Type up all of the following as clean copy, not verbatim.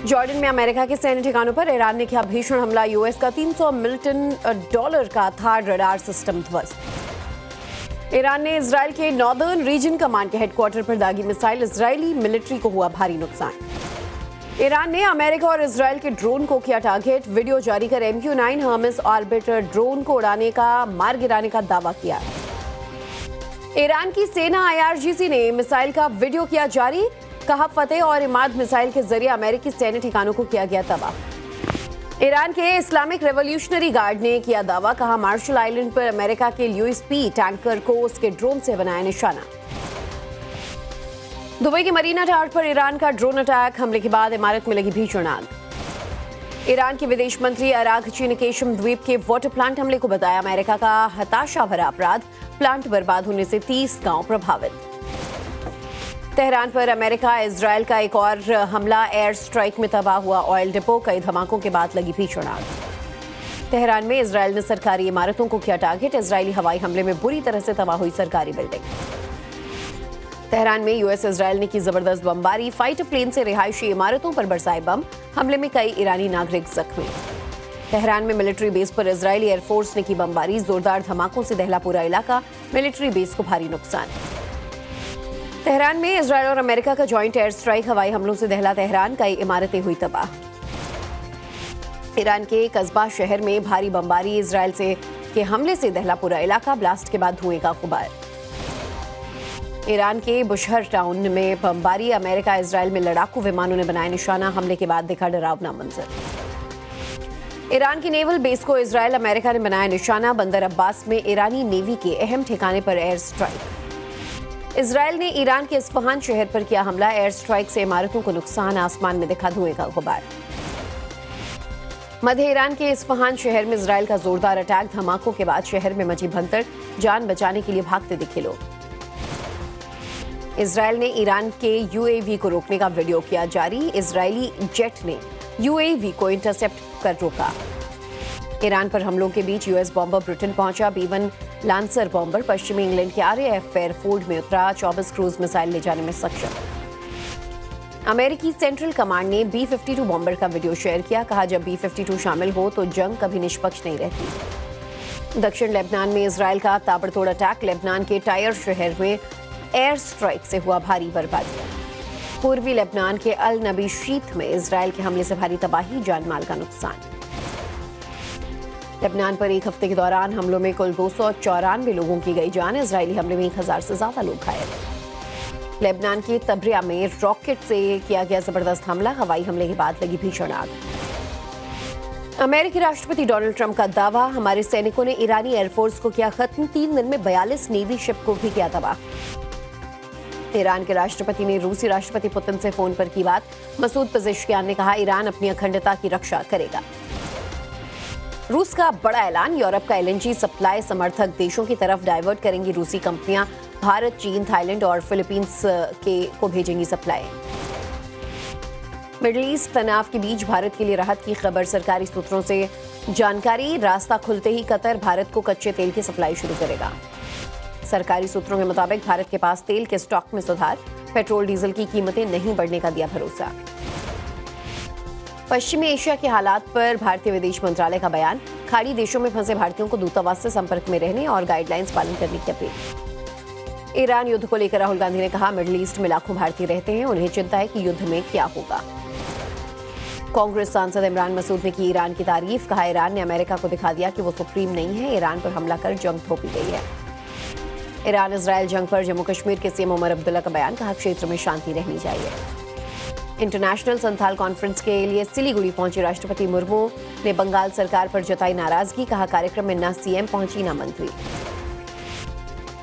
Jordan में America के सैन्य ठिकानों पर ईरान ने किया भीषण हमला। यूएस का $300 मिलियन का थाड रडार सिस्टम ध्वस्त। ईरान ने इजराइल के नॉर्दर्न रीजन कमांड के हेडक्वार्टर पर दागी मिसाइल। इजरायली मिलिट्री को हुआ भारी नुकसान। ईरान ने अमेरिका और इजराइल के ड्रोन को किया टारगेट। वीडियो जारी कर MQ-9 हर्मेस ऑर्बिटर ड्रोन को मार गिराने का दावा किया। ईरान की सेना IRGC ने मिसाइल का वीडियो किया जारी। कहा फतेह और इमाद मिसाइल के जरिए अमेरिकी सैन्य ठिकानों को किया गया तबाह। ईरान के इस्लामिक रेवोल्यूशनरी गार्ड ने किया दावा। कहा मार्शल आइलैंड पर अमेरिका के LUIS-P टैंकर को उसके ड्रोन से बनाया निशाना। दुबई के मरीना टावर पर ईरान का ड्रोन अटैक। हमले के बाद इमारत में लगी भीषण आग। ईरान के विदेश मंत्री अराघची ने केशम द्वीप के वाटर प्लांट हमले को बताया अमेरिका का हताशा भरा अपराध। प्लांट बर्बाद होने से 30 गांव प्रभावित। तेहरान पर अमेरिका इजरायल का एक और हमला। एयर स्ट्राइक में तबाह हुआ ऑयल डिपो। कई धमाकों के बाद लगी भीषण आग। तेहरान में इजरायल ने सरकारी इमारतों को किया टारगेट। इजरायली हवाई हमले में बुरी तरह से तबाह हुई सरकारी बिल्डिंग। तेहरान में US इजरायल ने की जबरदस्त बमबारी। फाइटर प्लेन से रिहायशी इमारतों पर बरसाए बम। हमले में कई ईरानी नागरिक जख्मी। तेहरान में मिलिट्री बेस पर इजरायली एयरफोर्स ने की बमबारी। जोरदार धमाकों से दहला पूरा इलाका। मिलिट्री बेस को भारी नुकसान। तेहरान में इजरायल और अमेरिका का जॉइंट एयर स्ट्राइक। हवाई हमलों से दहला तेहरान। कई इमारतें हुई तबाह। ईरान के कस्बा शहर में भारी बमबारी। इजरायल के हमले से दहला पूरा इलाका। ब्लास्ट के बाद धुएं का गुबार। ईरान के बुशहर टाउन में बमबारी। अमेरिका इजरायल में लड़ाकू विमानों ने बनाया निशाना। हमले के बाद दिखा डरावना मंजर। ईरान की नेवल बेस को इजरायल अमेरिका ने बनाया निशाना। बंदर अब्बास में ईरानी नेवी के अहम ठिकाने पर एयर स्ट्राइक। इजरायल ने ईरान के इस्फहान शहर पर किया हमला। एयर स्ट्राइक से इमारतों को नुकसान। आसमान में दिखा धुएं का गुबार। मध्य ईरान के इस्फहान शहर में इजरायल का जोरदार अटैक। धमाकों के बाद शहर में मची भगदड़। जान बचाने के लिए भागते दिखे लोग। इजरायल ने ईरान के UAV को रोकने का वीडियो किया जारी। इजरायली जेट ने UAV को इंटरसेप्ट कर रोका। ईरान पर हमलों के बीच US बॉम्बर ब्रिटेन पहुंचा। B-1 लांसर बॉम्बर पश्चिमी इंग्लैंड के RAF एयरफील्ड में उतरा। 24 क्रूज मिसाइल ले जाने में सक्षम। अमेरिकी सेंट्रल कमांड ने B-52 बॉम्बर का वीडियो शेयर किया। कहा जब B-52 शामिल हो तो जंग कभी निष्पक्ष नहीं रहती। दक्षिण लेबनान में इजरायल का ताबड़तोड़ अटैक। लेबनान के टायर शहर में एयर स्ट्राइक से हुआ भारी बर्बादी। पूर्वी लेबनान के अल नबी शीत में इजरायल के हमले से भारी तबाही। जान माल का नुकसान। लेबनान पर एक हफ्ते के दौरान हमलों में कुल 294 लोगों की गई जान। इजरायली हमले में 1000 से ज्यादा लोग घायल। लेबनान के तब्रिया में रॉकेट से किया गया जबरदस्त हमला। हवाई हमले के बाद लगी भीषण आग। अमेरिकी राष्ट्रपति डोनाल्ड ट्रंप का दावा। हमारे सैनिकों ने ईरानी एयरफोर्स को किया खत्म। 3 दिन में 42 नेवी शिप को भी किया तबाह। ईरान के राष्ट्रपति ने रूसी राष्ट्रपति पुतिन से फोन पर की बात। मसूद पेजेश्कियान ने कहा ईरान अपनी अखंडता की रक्षा करेगा। रूस का बड़ा ऐलान। यूरोप का LNG सप्लाई समर्थक देशों की तरफ डाइवर्ट करेंगी रूसी कंपनियां। भारत, चीन, थाईलैंड और फिलीपींस को भेजेंगी सप्लाई। मिडिल ईस्ट तनाव के बीच भारत के लिए राहत की खबर। सरकारी सूत्रों से जानकारी। रास्ता खुलते ही कतर भारत को कच्चे तेल की सप्लाई शुरू करेगा। सरकारी सूत्रों के मुताबिक भारत के पास तेल के स्टॉक में सुधार। पेट्रोल डीजल की कीमतें नहीं बढ़ने का दिया भरोसा। पश्चिमी एशिया के हालात पर भारतीय विदेश मंत्रालय का बयान। खाड़ी देशों में फंसे भारतीयों को दूतावास से संपर्क में रहने और गाइडलाइंस पालन करने की अपील। ईरान युद्ध को लेकर राहुल गांधी ने कहा मिडिल ईस्ट में लाखों भारतीय रहते हैं। उन्हें चिंता है कि युद्ध में क्या होगा। कांग्रेस सांसद इमरान मसूद ने की ईरान की तारीफ। कहा ईरान ने अमेरिका को दिखा दिया कि वो सुप्रीम नहीं है। ईरान पर हमला कर जंग थोपी गई है। ईरान इजरायल जंग पर जम्मू कश्मीर के CM उमर अब्दुल्ला का बयान। कहा क्षेत्र में शांति रहनी चाहिए। इंटरनेशनल संथाल कॉन्फ्रेंस के लिए सिलीगुड़ी पहुंची राष्ट्रपति मुर्मू ने बंगाल सरकार पर जताई नाराजगी। कहा कार्यक्रम में न CM पहुंची न मंत्री।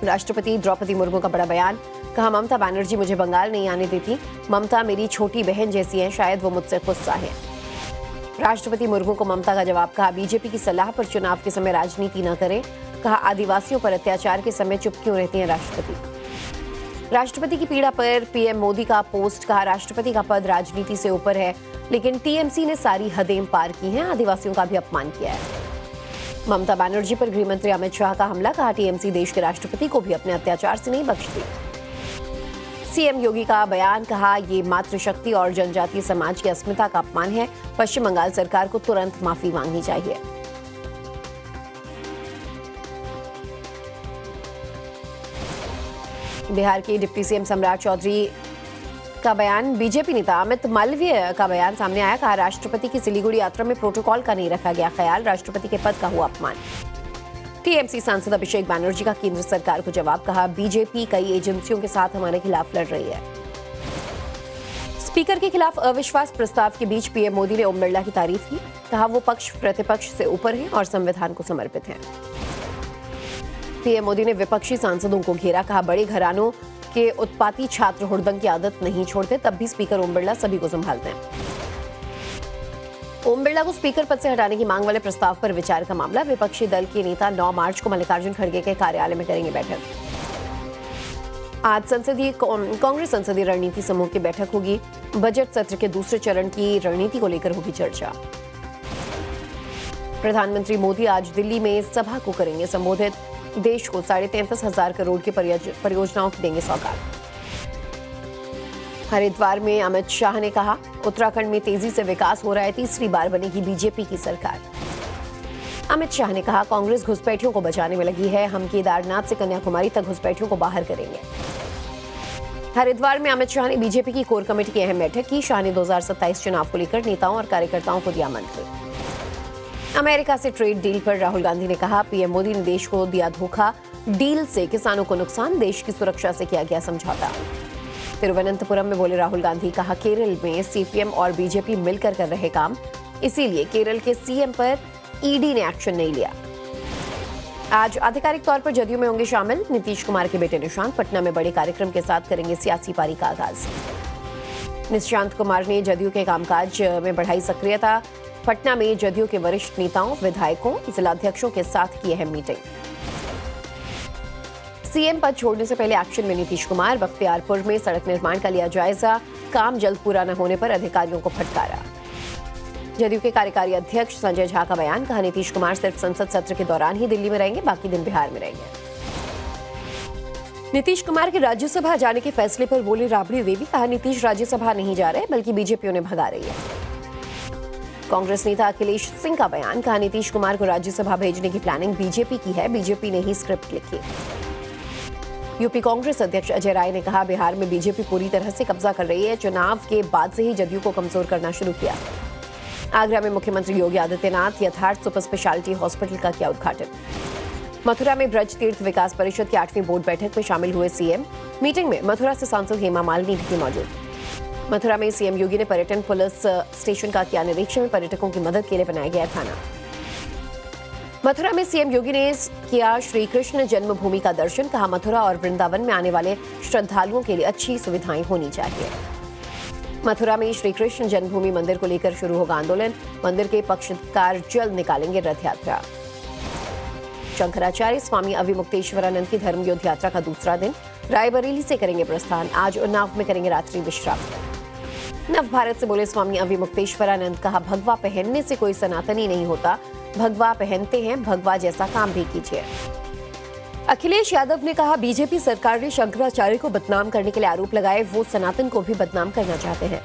राष्ट्रपति द्रौपदी मुर्मू का बड़ा बयान। कहा ममता बनर्जी मुझे बंगाल नहीं आने देती। ममता मेरी छोटी बहन जैसी है। शायद वो मुझसे गुस्सा है। राष्ट्रपति मुर्मू को ममता का जवाब। कहा बीजेपी की सलाह पर चुनाव के समय राजनीति न करें। कहा आदिवासियों पर अत्याचार के समय चुप क्यों रहती हैं राष्ट्रपति की पीड़ा पर PM मोदी का पोस्ट। कहा राष्ट्रपति का पद राजनीति से ऊपर है लेकिन TMC ने सारी हदें पार की हैं। आदिवासियों का भी अपमान किया है। ममता बनर्जी पर गृह मंत्री अमित शाह का हमला। कहा TMC देश के राष्ट्रपति को भी अपने अत्याचार से नहीं बख्शती। सीएम योगी का बयान, कहा ये मातृशक्ति और जनजातीय समाज की अस्मिता का अपमान है। पश्चिम बंगाल सरकार को तुरंत माफी मांगनी चाहिए। बिहार के डिप्टी सीएम सम्राट चौधरी का बयान, बीजेपी नेता अमित मालवीय का बयान सामने आया। कहा राष्ट्रपति की सिलीगुड़ी यात्रा में प्रोटोकॉल का नहीं रखा गया ख्याल, राष्ट्रपति के पद का हुआ अपमान। टीएमसी सांसद अभिषेक बैनर्जी का केंद्र सरकार को जवाब, कहा बीजेपी कई एजेंसियों के साथ हमारे खिलाफ लड़ रही है। स्पीकर के खिलाफ अविश्वास प्रस्ताव के बीच पीएम मोदी ने ओम बिरला की तारीफ की। कहा वो पक्ष प्रतिपक्ष से ऊपर है और संविधान को समर्पित है। पीएम मोदी ने विपक्षी सांसदों को घेरा। कहा बड़े घरानों के उत्पाती छात्र हुड़दंग की आदत नहीं छोड़ते, तब भी स्पीकर ओम बिरला सभी को संभालते हैं। ओम बिरला को स्पीकर पद से हटाने की मांग वाले प्रस्ताव पर विचार का मामला, विपक्षी दल के नेता 9 मार्च को मल्लिकार्जुन खड़गे के कार्यालय में करेंगे बैठक। आज कांग्रेस संसदीय रणनीति समूह की बैठक होगी। बजट सत्र के दूसरे चरण की रणनीति को लेकर होगी चर्चा। प्रधानमंत्री मोदी आज दिल्ली में सभा को करेंगे संबोधित। देश को 33,500 करोड़ की परियोजनाओं की देंगे सौगात। हरिद्वार में अमित शाह ने कहा उत्तराखंड में तेजी से विकास हो रहा है, तीसरी बार बनेगी बीजेपी की सरकार। अमित शाह ने कहा कांग्रेस घुसपैठियों को बचाने में लगी है, हम केदारनाथ से कन्याकुमारी तक घुसपैठियों को बाहर करेंगे। हरिद्वार में अमित शाह ने बीजेपी की कोर कमेटी की अहम बैठक की। शाह ने 2027 चुनाव को लेकर नेताओं और कार्यकर्ताओं को दिया मंत्र। अमेरिका से ट्रेड डील पर राहुल गांधी ने कहा पीएम मोदी ने देश को दिया धोखा, डील से किसानों को नुकसान, देश की सुरक्षा से किया गया समझौता। तिरुवनंतपुरम में बोले राहुल गांधी, कहा केरल में सीपीएम और बीजेपी मिलकर कर रहे काम, इसीलिए केरल के सीएम पर ईडी ने एक्शन नहीं लिया। आज आधिकारिक तौर पर जदयू में होंगे शामिल नीतीश कुमार के बेटे निशांत, पटना में बड़े कार्यक्रम के साथ करेंगे सियासी पारी का आगाज। निशांत कुमार ने जदयू के कामकाज में बढ़ाई सक्रियता। पटना में जदयू के वरिष्ठ नेताओं, विधायकों, जिलाध्यक्षों के साथ की अहम मीटिंग। सीएम पद छोड़ने से पहले एक्शन में नीतीश कुमार, बख्तियारपुर में सड़क निर्माण का लिया जायजा, काम जल्द पूरा न होने पर अधिकारियों को फटकारा। जदयू के कार्यकारी अध्यक्ष संजय झा का बयान, कहा नीतीश कुमार सिर्फ संसद सत्र के दौरान ही दिल्ली में रहेंगे, बाकी दिन बिहार में रहेंगे। नीतीश कुमार के राज्यसभा जाने के फैसले पर बोले राबड़ी देवी, कहा नीतीश राज्यसभा नहीं जा रहे बल्कि बीजेपी उन्हें भगा रही है। कांग्रेस नेता अखिलेश सिंह का बयान, कहा नीतीश कुमार को राज्यसभा भेजने की प्लानिंग बीजेपी की है, बीजेपी ने ही स्क्रिप्ट लिखी। यूपी कांग्रेस अध्यक्ष अजय राय ने कहा बिहार में बीजेपी पूरी तरह से कब्जा कर रही है, चुनाव के बाद से ही जदयू को कमजोर करना शुरू किया। आगरा में मुख्यमंत्री योगी आदित्यनाथ यथार्थ सुपर स्पेशलिटी हॉस्पिटल का किया उद्घाटन। मथुरा में ब्रज तीर्थ विकास परिषद की 8वीं बोर्ड बैठक में शामिल हुए सीएम। मीटिंग में मथुरा से सांसद हेमा मालिनी भी मौजूद। मथुरा में सीएम योगी ने पर्यटन पुलिस स्टेशन का किया निरीक्षण, पर्यटकों की मदद के लिए बनाया गया थाना। मथुरा में सीएम योगी ने किया श्री कृष्ण जन्मभूमि का दर्शन, कहा मथुरा और वृंदावन में आने वाले श्रद्धालुओं के लिए अच्छी सुविधाएं होनी चाहिए। मथुरा में श्री कृष्ण जन्मभूमि मंदिर को लेकर शुरू होगा आंदोलन, मंदिर के पक्षकार जल्द निकालेंगे रथ यात्रा। शंकराचार्य स्वामी अविमुक्तेश्वरानंद की धर्म युद्ध यात्रा का दूसरा दिन, रायबरेली से करेंगे प्रस्थान, आज उन्नाव में करेंगे रात्रि विश्राम। नव भारत से बोले स्वामी अविमुक्तेश्वरानंद, कहा भगवा पहनने से कोई सनातनी नहीं होता, भगवा पहनते हैं, भगवा जैसा काम भी कीजिए। अखिलेश यादव ने कहा बीजेपी सरकार ने शंकराचार्य को बदनाम करने के लिए आरोप लगाए, वो सनातन को भी बदनाम करना चाहते हैं।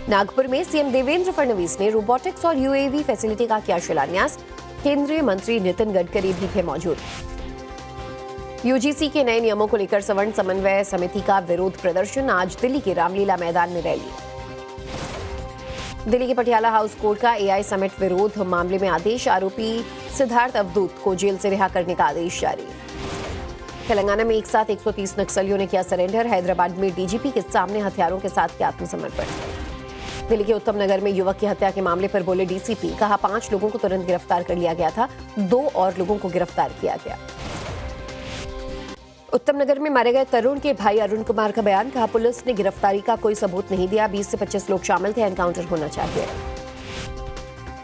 नागपुर में सीएम देवेंद्र फडणवीस ने रोबोटिक्स और यूएवी फैसिलिटी का किया शिलान्यास, केंद्रीय मंत्री नितिन गडकरी भी थे मौजूद। यूजीसी के नए नियमों को लेकर सवर्ण समन्वय समिति का विरोध प्रदर्शन, आज दिल्ली के रामलीला मैदान में रैली। दिल्ली के पटियाला हाउस कोर्ट का एआई समिट विरोध मामले में आदेश, आरोपी सिद्धार्थ अवधूत को जेल से रिहा करने का आदेश जारी। तेलंगाना में एक साथ 130 नक्सलियों ने किया सरेंडर, हैदराबाद में डीजीपी के सामने हथियारों के साथ किया आत्मसमर्पण। दिल्ली के उत्तम नगर में युवक की हत्या के मामले पर बोले डीसीपी, कहा 5 लोगों को तुरंत गिरफ्तार कर लिया गया था, 2 और लोगों को गिरफ्तार किया गया। उत्तम नगर में मारे गए तरुण के भाई अरुण कुमार का बयान, कहा पुलिस ने गिरफ्तारी का कोई सबूत नहीं दिया, 20 से 25 लोग शामिल थे, एनकाउंटर होना चाहिए।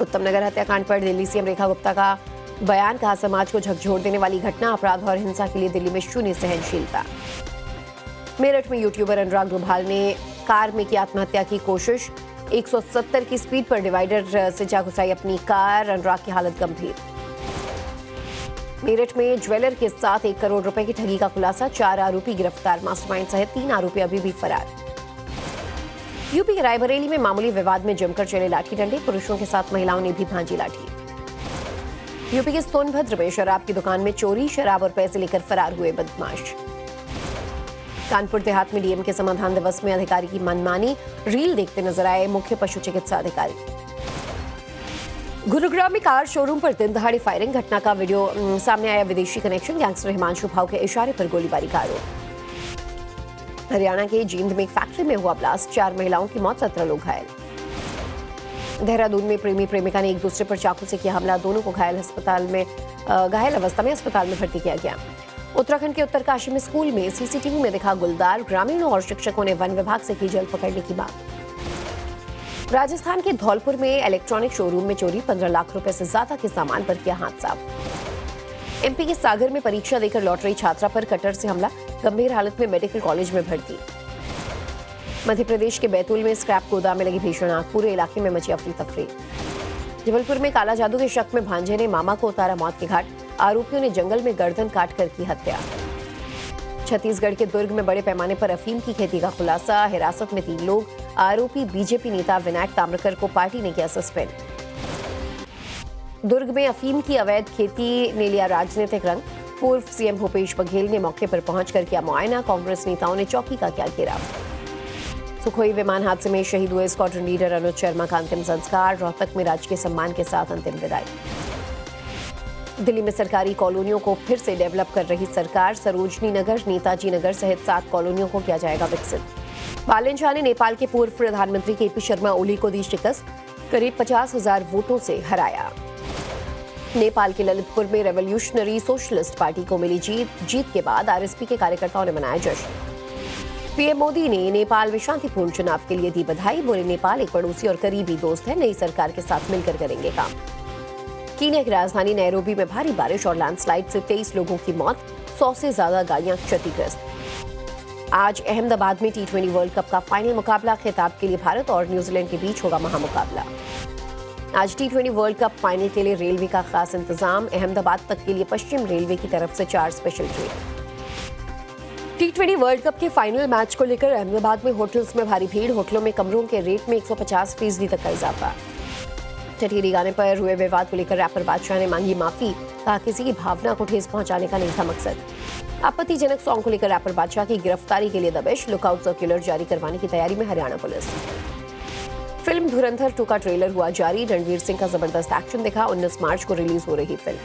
उत्तम नगर हत्याकांड पर दिल्ली सीएम रेखा गुप्ता का बयान, कहा समाज को झकझोर देने वाली घटना, अपराध और हिंसा के लिए दिल्ली में शून्य सहनशीलता। मेरठ में यूट्यूबर अनुराग डोभाल ने कार में की आत्महत्या की कोशिश, 170 की स्पीड पर डिवाइडर से जा घुसाई अपनी कार, अनुराग की हालत गंभीर। मेरठ में ज्वेलर के साथ 1 करोड़ रुपए की ठगी का खुलासा, 4 आरोपी गिरफ्तार, मास्टरमाइंड सहित 3 आरोपी अभी भी फरार। यूपी के रायबरेली में मामूली विवाद में जमकर चले लाठी डंडे, पुरुषों के साथ महिलाओं ने भी भांजी लाठी। यूपी के सोनभद्र में शराब की दुकान में चोरी, शराब और पैसे लेकर फरार हुए बदमाश। कानपुर देहात में डीएम के समाधान दिवस में अधिकारी की मनमानी, रील देखते नजर आए मुख्य पशु चिकित्सा अधिकारी। गुरुग्राम में कार शोरूम पर दिन दहाड़े फायरिंग, घटना का वीडियो सामने आया, विदेशी कनेक्शन, गैंगस्टर हिमांशु भाव के इशारे पर गोलीबारी का आरोप। हरियाणा के जींद में एक फैक्ट्री में हुआ ब्लास्ट, 4 महिलाओं की मौत, 17 लोग घायल। देहरादून में प्रेमी प्रेमिका ने एक दूसरे पर चाकू से किया हमला, दोनों को घायल अवस्था में अस्पताल में भर्ती किया गया। उत्तराखंड के उत्तरकाशी में स्कूल में सीसीटीवी में दिखा गुलदार, ग्रामीणों और शिक्षकों ने वन विभाग से की जल्द पकड़ने की मांग। राजस्थान के धौलपुर में इलेक्ट्रॉनिक शोरूम में चोरी, 15 लाख रुपए से ज्यादा के सामान पर किया हाथ साफ। एमपी के सागर में परीक्षा देकर लौट रही छात्रा पर कटर से हमला, गंभीर हालत में मेडिकल कॉलेज में भर्ती। मध्य प्रदेश के बैतूल में स्क्रैप गोदाम में लगी भीषण आग, पूरे इलाके में मची अफरी तफरी। जबलपुर में काला जादू के शक में भांजे ने मामा को उतारा मौत के घाट, आरोपियों ने जंगल में गर्दन काटकर की हत्या। छत्तीसगढ़ के दुर्ग में बड़े पैमाने पर अफीम की खेती का खुलासा, हिरासत में 3 लोग, आरोपी बीजेपी नेता विनायक ताम्रकर को पार्टी ने किया सस्पेंड। दुर्ग में अफीम की अवैध खेती ने लिया राजनीतिक रंग, पूर्व सीएम भूपेश बघेल ने मौके पर पहुंचकर किया मुआयना, कांग्रेस नेताओं ने चौकी का किया घेराव। सुखोई विमान हादसे में शहीद हुए स्क्वाड्रन लीडर अनुज शर्मा का अंतिम संस्कार, रोहतक में राजकीय सम्मान के साथ अंतिम विदाई। दिल्ली में सरकारी कॉलोनियों को फिर से डेवलप कर रही सरकार, सरोजनी नगर, नेताजी नगर सहित 7 कॉलोनियों को किया जाएगा विकसित। बालन शाह ने नेपाल के पूर्व प्रधानमंत्री केपी शर्मा ओली को दी शिकस्त, करीब 50,000 वोटों से हराया। नेपाल के ललितपुर में रेवोल्यूशनरी सोशलिस्ट पार्टी को मिली जीत के बाद आरएसपी के कार्यकर्ताओं ने मनाया जश्न। पीएम मोदी ने नेपाल में शांतिपूर्ण चुनाव के लिए दी बधाई, बोले नेपाल एक पड़ोसी और करीबी दोस्त है, नई सरकार के साथ मिलकर करेंगे काम। कीनिया की राजधानी नैरोबी में भारी बारिश और लैंडस्लाइड से 23 लोगों की मौत, 100 से ज्यादा गाड़ियां क्षतिग्रस्त। आज अहमदाबाद में T20 वर्ल्ड कप का फाइनल मुकाबला, खिताब के लिए भारत और न्यूजीलैंड के बीच होगा महामुकाबला। आज T20 वर्ल्ड कप फाइनल के लिए रेलवे का खास इंतजाम, अहमदाबाद तक के लिए पश्चिम रेलवे की तरफ से 4 special train. T20 world cup के फाइनल मैच को लेकर अहमदाबाद में होटल्स में भारी भीड़, होटलों में कमरों के रेट में 150% तक का इजाफा। ठठेरी गाने पर हुए विवाद को लेकर रैपर बादशाह ने मांगी माफी, कहा किसी की भावना को ठेस पहुंचाने का नहीं था मकसद। आपत्तिजनक सॉन्ग को लेकर रैपर बादशाह की गिरफ्तारी के लिए दबिश, लुकआउट सर्कुलर जारी करवाने की तैयारी में हरियाणा पुलिस। फिल्म धुरंधर 2 का ट्रेलर हुआ जारी, रणवीर सिंह का जबरदस्त एक्शन दिखा, 19 मार्च को रिलीज हो रही फिल्म।